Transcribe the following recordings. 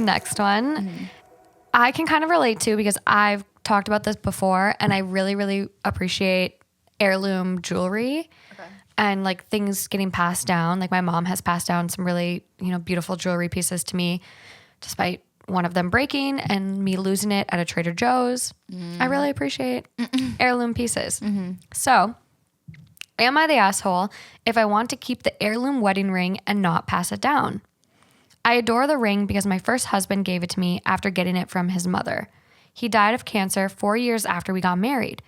next one, I can kind of relate to because I've talked about this before, and I really, really appreciate heirloom jewelry and like things getting passed down. Like my mom has passed down some really, beautiful jewelry pieces to me, despite one of them breaking and me losing it at a Trader Joe's. I really appreciate heirloom pieces. So, am I the asshole if I want to keep the heirloom wedding ring and not pass it down? I adore the ring because my first husband gave it to me after getting it from his mother. He died of cancer 4 years after we got married.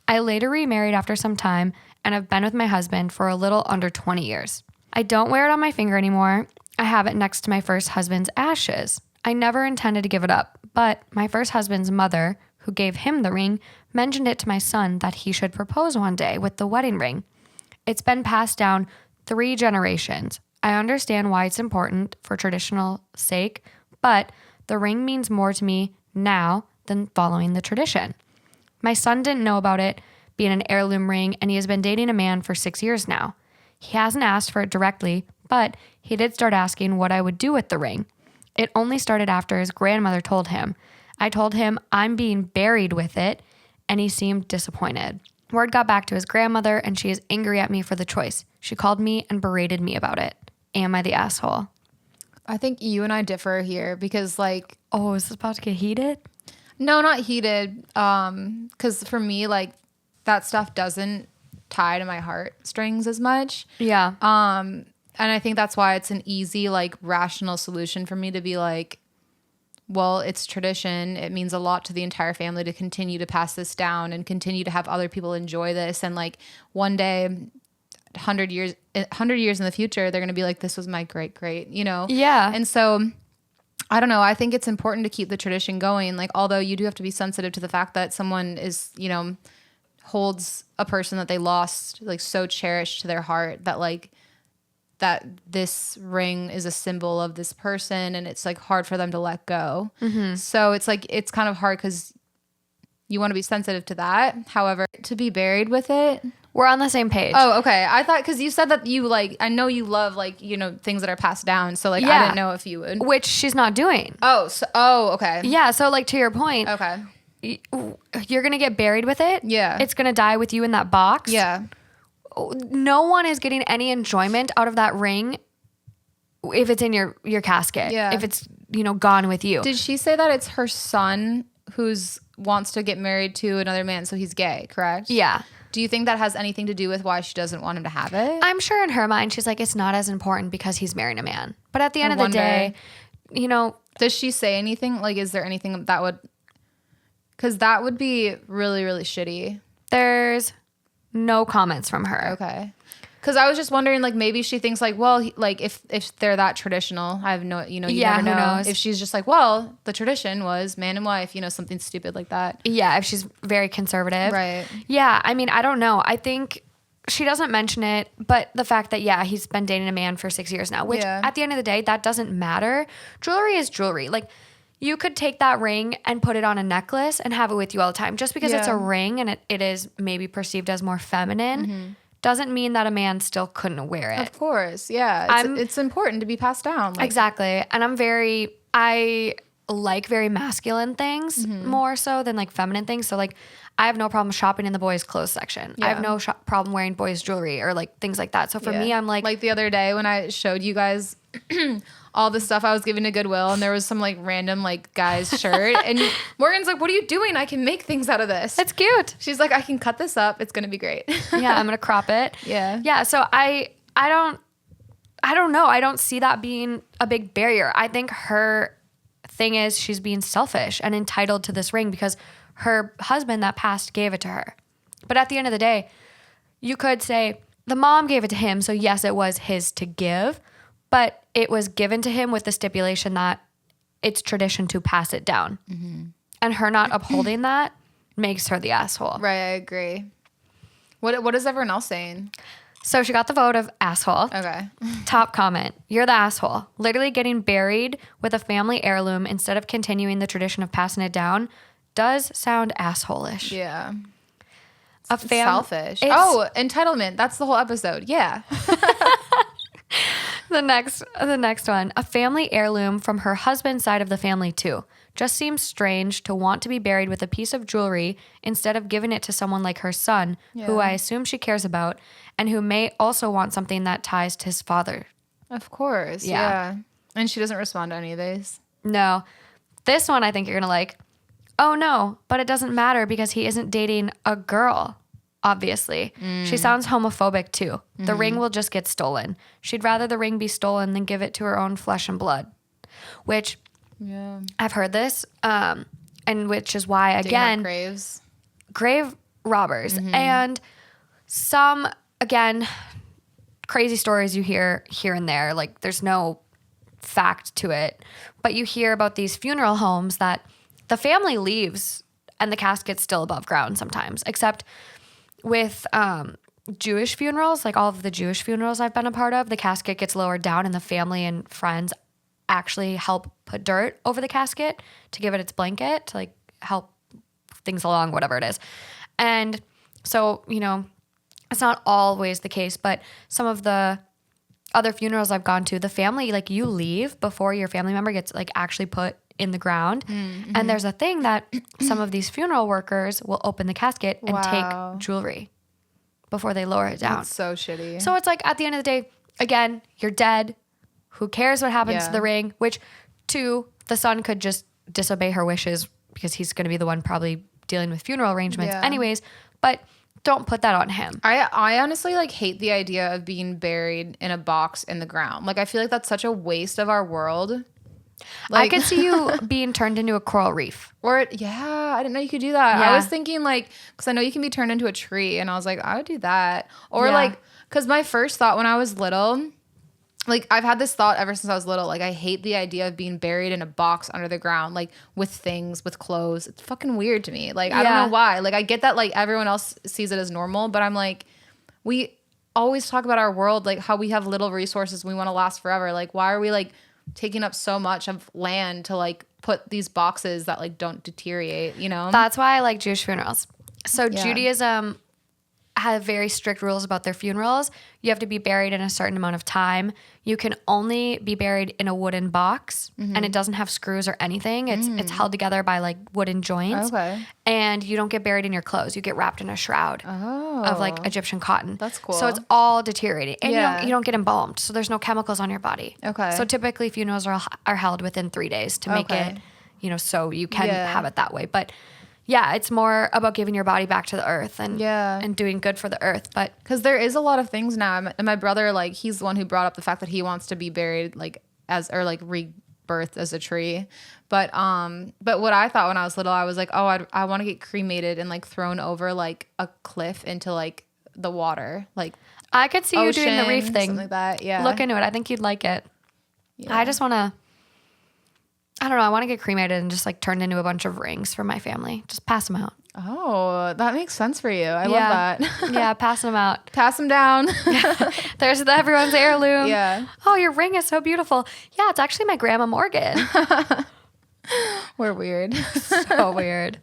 I later remarried after some time and have been with my husband for a little under 20 years. I don't wear it on my finger anymore. I have it next to my first husband's ashes. I never intended to give it up, but my first husband's mother, who gave him the ring, mentioned it to my son that he should propose one day with the wedding ring. It's been passed down 3 generations. I understand why it's important for traditional sake, but the ring means more to me now than following the tradition. My son didn't know about it being an heirloom ring, and he has been dating a man for 6 years now. He hasn't asked for it directly, but he did start asking what I would do with the ring. It only started after his grandmother told him. I told him I'm being buried with it, and he seemed disappointed. Word got back to his grandmother, and she is angry at me for the choice. She called me and berated me about it. Am I the asshole? I think you and I differ here because oh, is this about to get heated? No, not heated. Because for me, that stuff doesn't tie to my heartstrings as much. Yeah. And I think that's why it's an easy, rational solution for me to be well, it's tradition. It means a lot to the entire family to continue to pass this down and continue to have other people enjoy this. And one day, 100 years in the future, they're going to be this was my great, Yeah. And so I don't know. I think it's important to keep the tradition going. Although you do have to be sensitive to the fact that someone is, holds a person that they lost, so cherished to their heart that that this ring is a symbol of this person, and it's hard for them to let go. So it's it's kind of hard because you want to be sensitive to that. However, to be buried with it. We're on the same page. Oh, okay. I thought, because you said that you I know you love things that are passed down. So I didn't know if you would. Which she's not doing. Oh, okay. Yeah. So to your point. Okay. You're going to get buried with it. Yeah. It's going to die with you in that box. Yeah. No one is getting any enjoyment out of that ring if it's in your casket. Yeah. If it's, gone with you. Did she say that it's her son who's wants to get married to another man, so he's gay, correct? Yeah. Do you think that has anything to do with why she doesn't want him to have it? I'm sure in her mind, she's it's not as important because he's marrying a man. But at the end of the day, Does she say anything? Is there anything that would... Because that would be really, really shitty. There's no comments from her. Okay. Because I was just wondering, maybe she thinks, if they're that traditional, I have no, you never know. Who knows? If she's just well, the tradition was man and wife, something stupid like that. Yeah, if she's very conservative. Right. Yeah, I don't know. I think she doesn't mention it, but the fact that, he's been dating a man for 6 years now, which at the end of the day, that doesn't matter. Jewelry is jewelry. You could take that ring and put it on a necklace and have it with you all the time. Just because it's a ring and it is maybe perceived as more feminine doesn't mean that a man still couldn't wear it. Of course, yeah. It's important to be passed down. Exactly. And I like very masculine things more so than feminine things. So I have no problem shopping in the boys' clothes section. Yeah. I have no problem wearing boys' jewelry or things like that. So for me, I'm the other day when I showed you guys all the stuff I was giving to Goodwill, and there was some random guy's shirt, and Morgan's what are you doing? I can make things out of this. It's cute. She's I can cut this up. It's gonna be great. Yeah, I'm gonna crop it. Yeah. Yeah. So I don't know. I don't see that being a big barrier. I think her thing is she's being selfish and entitled to this ring because her husband that passed gave it to her. But at the end of the day, you could say the mom gave it to him, so yes, it was his to give, but it was given to him with the stipulation that it's tradition to pass it down. And her not upholding that makes her the asshole. Right, I agree. What is everyone else saying? So she got the vote of asshole. Okay. Top comment. You're the asshole. Literally getting buried with a family heirloom instead of continuing the tradition of passing it down does sound asshole-ish. Yeah. Selfish. Entitlement. That's the whole episode. Yeah. The The next one. A family heirloom from her husband's side of the family too. Just seems strange to want to be buried with a piece of jewelry instead of giving it to someone like her son, who I assume she cares about, and who may also want something that ties to his father. Of course. Yeah. Yeah. And she doesn't respond to any of these. No. This one I think you're going to like. Oh no, but it doesn't matter because he isn't dating a girl. Obviously. She sounds homophobic too. The ring will just get stolen. She'd rather the ring be stolen than give it to her own flesh and blood. Which, I've heard this, and which is why, again, graves. grave robbers. And some, again, crazy stories you hear here and there. Like, there's no fact to it. But you hear about these funeral homes that the family leaves and the casket's still above ground sometimes, except with Jewish funerals, like all of the Jewish funerals I've been a part of, the casket gets lowered down and the family and friends actually help put dirt over the casket to give it its blanket to like help things along, whatever it is. And so, you know, it's not always the case, but some of the other funerals I've gone to, the family, like you leave before your family member gets like actually put in the ground. And there's a thing that some of these funeral workers will open the casket and take jewelry before they lower it down. That's so shitty. So it's like at the end of the day, again, you're dead. Who cares what happens to the ring? Which, two, the son could just disobey her wishes because he's going to be the one probably dealing with funeral arrangements anyways. But don't put that on him. I honestly like hate the idea of being buried in a box in the ground. Like I feel like that's such a waste of our world. Like, I could see you being turned into a coral reef. I didn't know you could do that. Yeah. I was thinking like, because I know you can be turned into a tree, and I was like, I would do that. Or like, because my first thought when I was little, like I've had this thought ever since I was little, like I hate the idea of being buried in a box under the ground, like with things, with clothes. It's fucking weird to me. Like, I don't know why. Like I get that like everyone else sees it as normal, but I'm like, we always talk about our world, like how we have little resources. We want to last forever. Like, why are we like taking up so much of land to like put these boxes that like don't deteriorate, you know? That's why I like Jewish funerals. So Judaism have very strict rules about their funerals. You have to be buried in a certain amount of time. You can only be buried in a wooden box, and it doesn't have screws or anything. It's held together by like wooden joints. Okay. And you don't get buried in your clothes. You get wrapped in a shroud of like Egyptian cotton. That's cool. So it's all deteriorating. And you don't get embalmed. So there's no chemicals on your body. Okay. So typically funerals are held within 3 days to make it, you know, so you can have it that way. But yeah, it's more about giving your body back to the earth and doing good for the earth. But because there is a lot of things now. And my brother, like, he's the one who brought up the fact that he wants to be buried like rebirthed as a tree. But what I thought when I was little, I was like, oh, I want to get cremated and like thrown over like a cliff into like the water, like I could see you doing the reef thing, something like that. Yeah, look into it. I think you'd like it. Yeah. I just want to. I don't know. I want to get cremated and just like turned into a bunch of rings for my family. Just pass them out. Oh, that makes sense for you. I love that. Yeah, pass them out. Pass them down. There's everyone's heirloom. Yeah. Oh, your ring is so beautiful. Yeah, it's actually my grandma Morgan. We're weird. So weird.